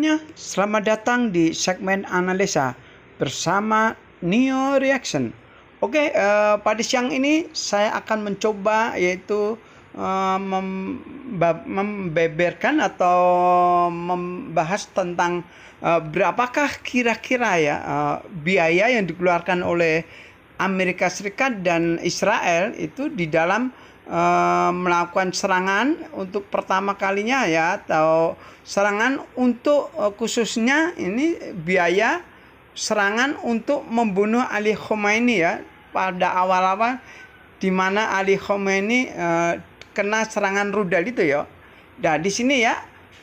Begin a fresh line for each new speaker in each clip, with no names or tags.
semuanya, selamat datang di segmen analisa bersama Neo Reaction. Pada siang ini saya akan mencoba yaitu membeberkan atau membahas tentang berapakah kira-kira biaya yang dikeluarkan oleh Amerika Serikat dan Israel itu di dalam melakukan serangan untuk pertama kalinya atau serangan untuk khususnya ini biaya serangan untuk membunuh Ali Khomeini pada awal-awal di mana Ali Khomeini kena serangan rudal itu Nah, di sini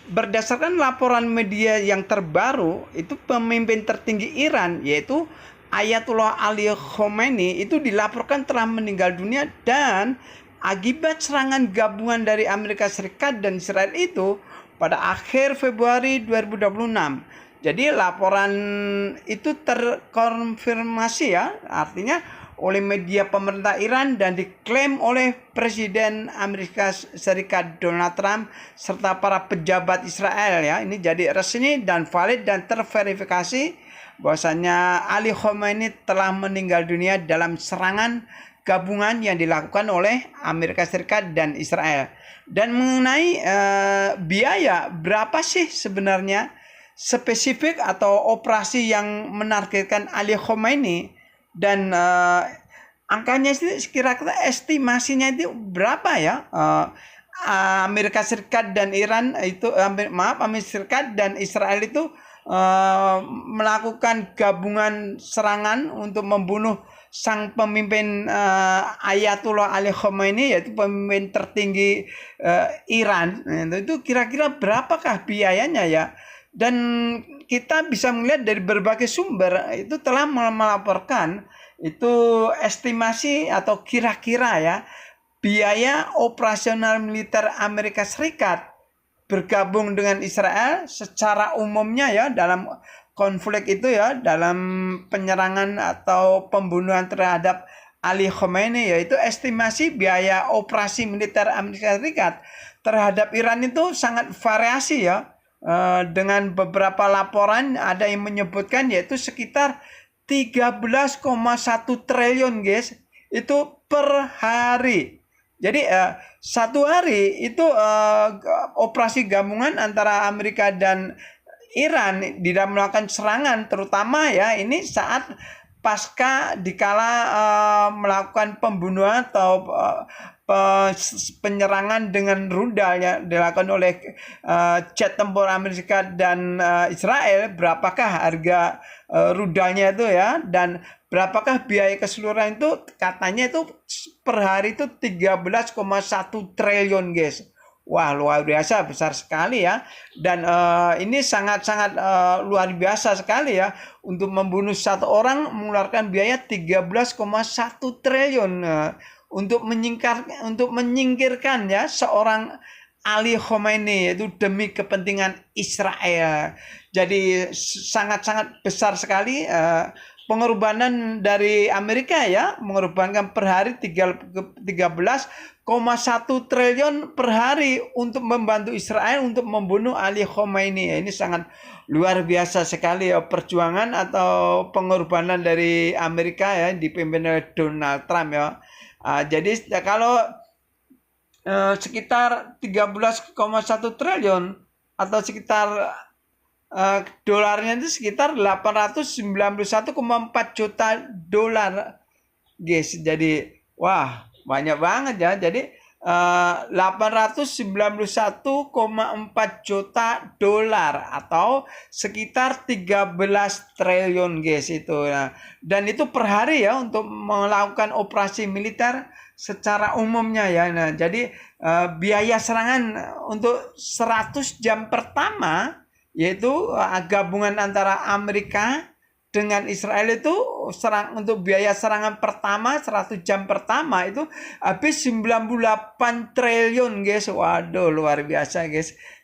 berdasarkan laporan media yang terbaru itu pemimpin tertinggi Iran yaitu Ayatollah Ali Khomeini itu dilaporkan telah meninggal dunia dan akibat serangan gabungan dari Amerika Serikat dan Israel itu pada akhir Februari 2026. Jadi laporan itu terkonfirmasi artinya oleh media pemerintah Iran dan diklaim oleh Presiden Amerika Serikat Donald Trump serta para pejabat Israel Ini jadi resmi dan valid dan terverifikasi bahwasanya Ali Khomeini telah meninggal dunia dalam serangan gabungan yang dilakukan oleh Amerika Serikat dan Israel. Dan mengenai biaya berapa sih sebenarnya spesifik atau operasi yang menargetkan Ali Khomeini dan angkanya sih kira-kira estimasinya itu berapa Amerika Serikat dan Iran itu Amerika Serikat dan Israel itu melakukan gabungan serangan untuk membunuh sang pemimpin Ayatollah Ali Khomeini yaitu pemimpin tertinggi Iran. Itu kira-kira berapakah biayanya Dan kita bisa melihat dari berbagai sumber itu telah melaporkan itu estimasi atau kira-kira biaya operasional militer Amerika Serikat bergabung dengan Israel secara umumnya dalam konflik itu dalam penyerangan atau pembunuhan terhadap Ali Khomeini yaitu estimasi biaya operasi militer Amerika Serikat terhadap Iran itu sangat variasi dengan beberapa laporan ada yang menyebutkan yaitu sekitar 13,1 triliun itu per hari. Jadi satu hari itu operasi gabungan antara Amerika dan Iran di dalam melakukan serangan terutama ini saat pasca dikala melakukan pembunuhan atau penyerangan dengan rudal dilakukan oleh jet tempur Amerika dan Israel. Berapakah harga rudalnya itu dan berapakah biaya keseluruhan itu katanya itu per hari itu 13,1 triliun Wah, luar biasa, besar sekali dan ini sangat-sangat luar biasa sekali untuk membunuh satu orang mengeluarkan biaya 13,1 triliun untuk menyingkirkan seorang Ali Khomeini itu demi kepentingan Israel. Jadi sangat-sangat besar sekali pengorbanan dari Amerika mengorbankan per hari 13,1 triliun per hari untuk membantu Israel untuk membunuh Ali Khomeini. Ini sangat luar biasa sekali perjuangan atau pengorbanan dari Amerika dipimpin oleh Donald Trump jadi kalau sekitar 13,1 triliun atau sekitar dolarnya itu sekitar 891,4 juta dolar Jadi wah banyak banget Jadi 891,4 juta dolar atau sekitar 13 triliun itu. Dan itu per hari untuk melakukan operasi militer secara umumnya Nah, jadi biaya serangan untuk 100 jam pertama yaitu gabungan antara Amerika dengan Israel itu untuk biaya serangan pertama 100 jam pertama itu habis 98 triliun Waduh, luar biasa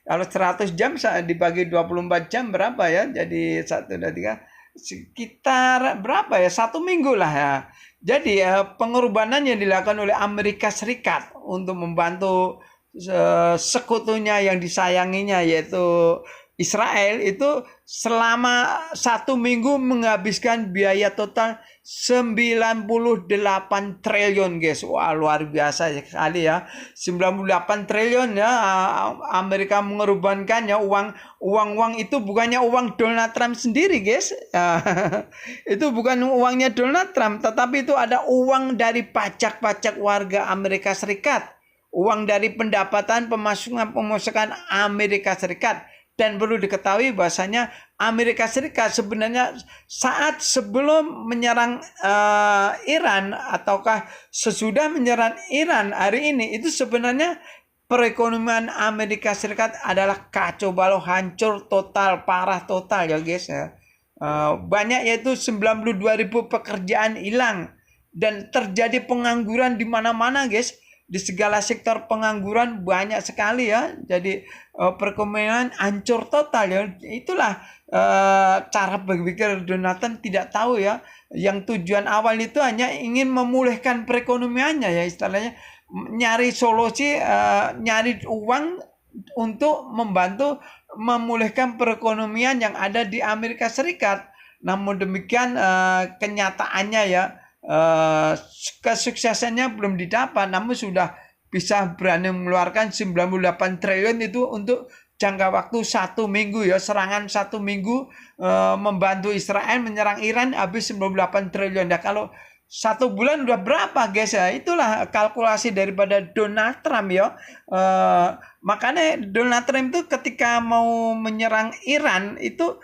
Kalau 100 jam dibagi 24 jam berapa Jadi 1, 2, 3 sekitar berapa 1 minggu lah Jadi pengorbanan yang dilakukan oleh Amerika Serikat untuk membantu sekutunya yang disayanginya yaitu Israel itu selama 1 minggu menghabiskan biaya total 98 triliun guys. Wah, luar biasa sekali ya. 98 triliun ya. Amerika mengorbankan ya uang itu bukannya uang Donald Trump sendiri guys. Itu bukan uangnya Donald Trump, tetapi itu ada uang dari pajak-pajak warga Amerika Serikat. Uang dari pendapatan pemasukan Amerika Serikat. Dan perlu diketahui bahwasanya Amerika Serikat sebenarnya saat sebelum menyerang Iran ataukah sesudah menyerang Iran hari ini, itu sebenarnya perekonomian Amerika Serikat adalah kacau balau, hancur total, parah total ya guys ya. Banyak, yaitu 92.000 pekerjaan hilang dan terjadi pengangguran di mana-mana guys. Di segala sektor pengangguran banyak sekali ya. Jadi perekonomian hancur total ya. Itulah cara berpikir Donald Trump, tidak tahu ya. Yang tujuan awal itu hanya ingin memulihkan perekonomiannya ya, istilahnya nyari solusi, nyari uang untuk membantu memulihkan perekonomian yang ada di Amerika Serikat. Namun demikian kenyataannya ya, kesuksesannya belum didapat, namun sudah bisa berani mengeluarkan 98 triliun itu untuk jangka waktu 1 minggu ya, serangan 1 minggu membantu Israel menyerang Iran habis 98 triliun. Ya kalau 1 bulan udah berapa guys ya, itulah kalkulasi daripada Donald Trump ya. Makanya Donald Trump itu ketika mau menyerang Iran itu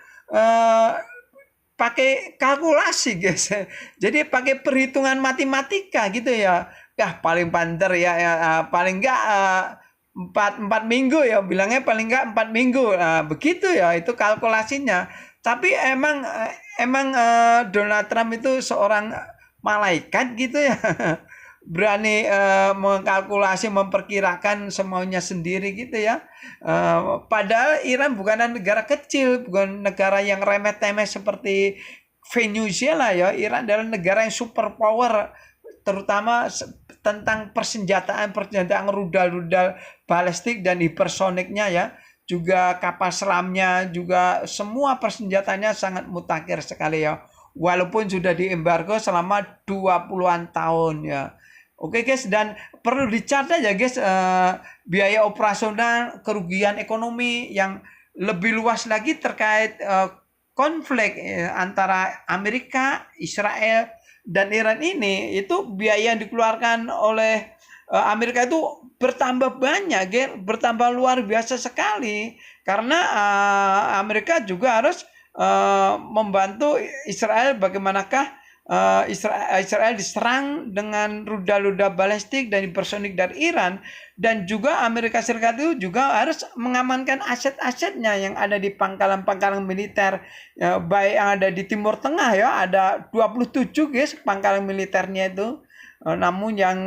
pakai kalkulasi guys. Jadi pakai perhitungan matematika gitu ya. Ya paling banter ya, paling enggak 4 minggu ya, bilangnya paling enggak 4 minggu. Begitu ya, itu kalkulasinya. Tapi emang Donald Trump itu seorang malaikat gitu ya. Berani mengkalkulasi, memperkirakan semaunya sendiri gitu ya. Padahal Iran bukanlah negara kecil, bukan negara yang remeh-temeh seperti Venezuela ya. Iran adalah negara yang superpower, terutama tentang persenjataan rudal balistik dan hipersoniknya ya. Juga kapal selamnya, juga semua persenjataannya sangat mutakhir sekali ya. Walaupun sudah diembargo selama 20-an tahun ya. Oke guys, dan perlu dicatat ya guys, biaya operasional, kerugian ekonomi yang lebih luas lagi terkait konflik antara Amerika, Israel, dan Iran ini, itu biaya yang dikeluarkan oleh Amerika itu bertambah banyak, guys, bertambah luar biasa sekali, karena Amerika juga harus membantu Israel bagaimanakah Israel diserang dengan rudal-rudal balistik dan hipersonik dari Iran, dan juga Amerika Serikat itu juga harus mengamankan aset-asetnya yang ada di pangkalan-pangkalan militer baik yang ada di Timur Tengah ya, ada 27 guys pangkalan militernya itu. Namun yang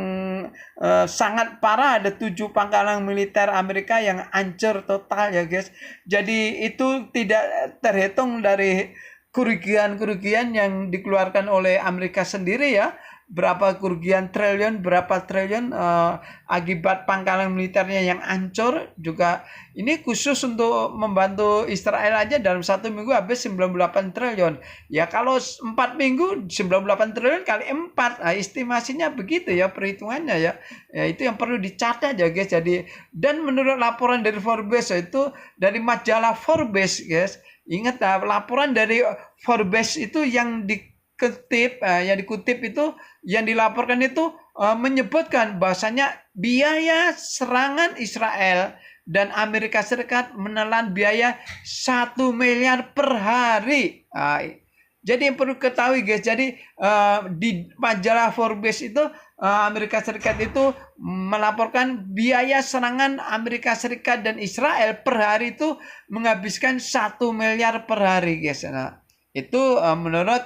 sangat parah ada 7 pangkalan militer Amerika yang hancur total ya guys. Jadi itu tidak terhitung dari kerugian yang dikeluarkan oleh Amerika sendiri ya, berapa kerugian triliun, berapa triliun akibat pangkalan militernya yang hancur. Juga ini khusus untuk membantu Israel aja dalam 1 minggu habis 98 triliun ya. Kalau 4 minggu 98 triliun kali 4, estimasinya begitu ya, perhitungannya ya. Ya itu yang perlu dicatat ya guys. Jadi, dan menurut laporan dari Forbes itu, dari majalah Forbes guys, ingat laporan dari Forbes itu yang dikutip itu, yang dilaporkan itu menyebutkan bahwasanya biaya serangan Israel dan Amerika Serikat menelan biaya 1 miliar per hari. Jadi yang perlu ketahui guys, jadi di majalah Forbes itu Amerika Serikat itu melaporkan biaya serangan Amerika Serikat dan Israel per hari itu menghabiskan 1 miliar per hari guys. Nah, itu menurut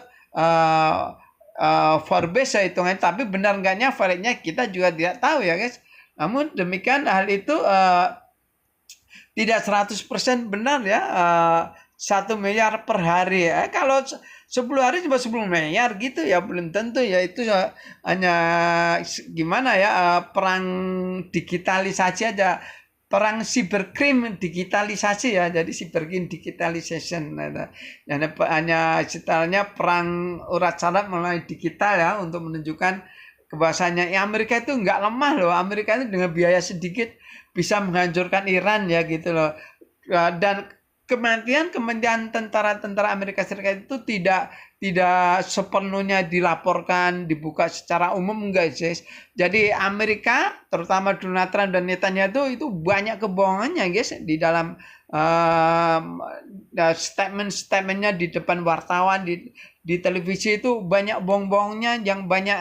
Forbes ya hitungannya, tapi benar enggaknya validnya kita juga tidak tahu ya guys. Namun demikian hal itu tidak 100% benar ya, 1 miliar per hari ya. Kalau 10 hari cuma 10 miliar gitu ya, belum tentu ya. Itu hanya gimana ya, perang digitalisasi aja perang cybercrime digitalisasi ya, jadi cybercrime digitalization. Hanya istilahnya perang urat saraf melalui digital ya, untuk menunjukkan bahwasanya ya Amerika itu nggak lemah loh. Amerika itu dengan biaya sedikit bisa menghancurkan Iran ya gitu loh. Dan kematian tentara-tentara Amerika Serikat itu tidak sepenuhnya dilaporkan, dibuka secara umum, enggak guys. Jadi Amerika, terutama Donald Trump dan Netanyahu itu banyak kebohongannya guys di dalam statement-statementnya di depan wartawan, di televisi itu banyak bohong-bohongnya, yang banyak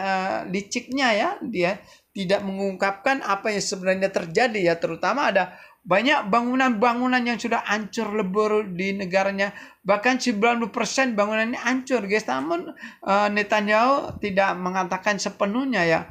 liciknya ya. Dia tidak mengungkapkan apa yang sebenarnya terjadi ya, terutama ada banyak bangunan-bangunan yang sudah hancur lebur di negaranya. Bahkan 90% bangunannya hancur guys. Namun Netanyahu tidak mengatakan sepenuhnya ya.